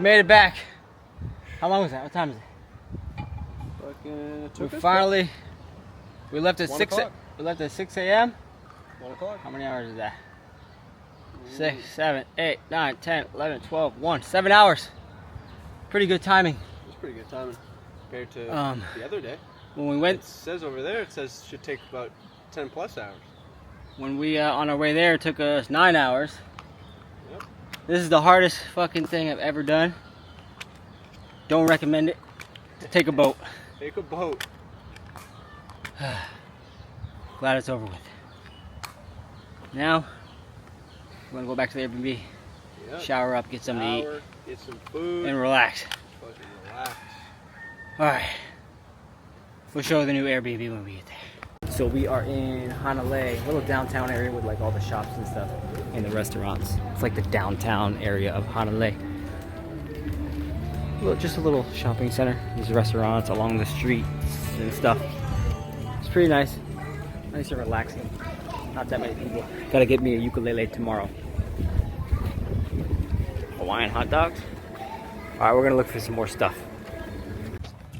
made it back. How long was that? What time is it? We left at 6 a.m. 1 o'clock. How many hours is that? 6, 7, 8, 9, 10, 11, 12, 1. 7 hours. Pretty good timing. It's pretty good timing compared to the other day. When we went, it says over there, it says it should take about 10 plus hours. When we on our way there, it took us 9 hours. Yep. This is the hardest fucking thing I've ever done. Don't recommend it. Take a boat. Take a boat. Glad it's over with. Now, we're gonna go back to the Airbnb, Yep. shower up, get something to eat, get some food, and relax. Fucking relax. Alright. We'll show you the new Airbnb when we get there. So we are in Hanalei, a little downtown area with like all the shops and stuff and the restaurants. It's like the downtown area of Hanalei. Just a little shopping center. There's restaurants along the streets and stuff. It's pretty nice. Nice and relaxing. Not that many people. Gotta get me a ukulele tomorrow. Hawaiian hot dogs. Alright, we're gonna look for some more stuff.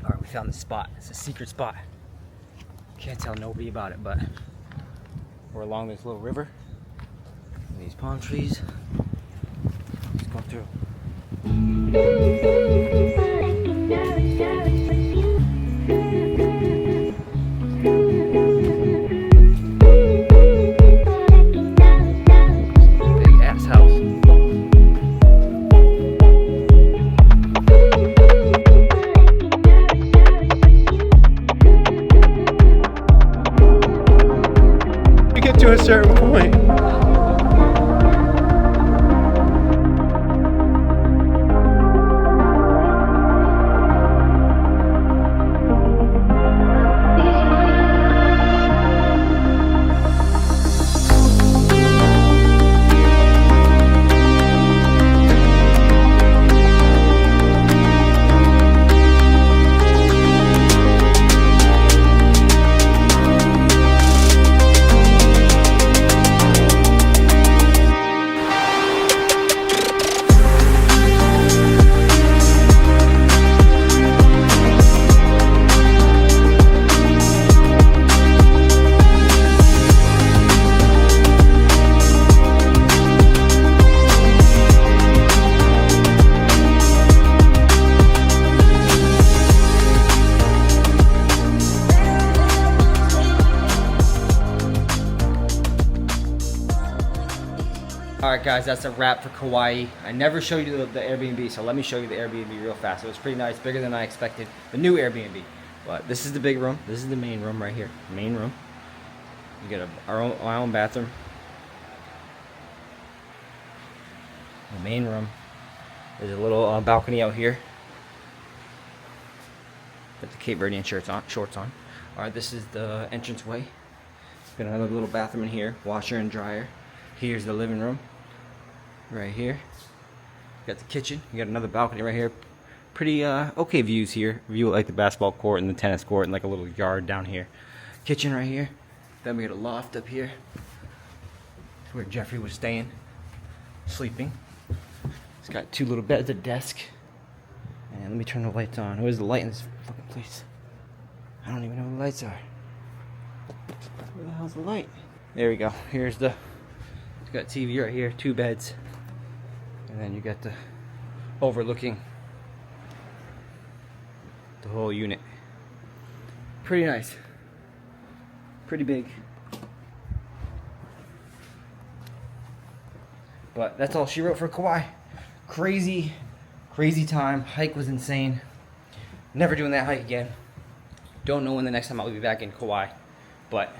Alright, we found the spot. It's a secret spot. Can't tell nobody about it, but we're along this little river. These palm trees. Let's go through. Big ass house. We get to a certain point. Alright guys, that's a wrap for Kauai. I never showed you the Airbnb, so let me show you the Airbnb real fast. It was pretty nice, bigger than I expected. The new Airbnb. But this is the big room. This is the main room right here. Main room. You get our own bathroom. The main room. There's a little balcony out here. Got the Cape Verdean shorts on. Alright, this is the entranceway. Got another little bathroom in here. Washer and dryer. Here's the living room. Right here. Got the kitchen. You got another balcony right here. Pretty okay views here. View like the basketball court and the tennis court and like a little yard down here. Kitchen right here. Then we got a loft up here. That's where Jeffrey was staying, sleeping. It's got two little beds, a desk. And let me turn the lights on. Where's the light in this fucking place? I don't even know where the lights are. Where the hell's the light? There we go. Here's the. It's got TV right here. 2 beds. And then you got the overlooking the whole unit. Pretty nice. Pretty big. But that's all she wrote for Kauai. Crazy time. Hike was insane. Never doing that hike again. Don't know when the next time I'll be back in Kauai. But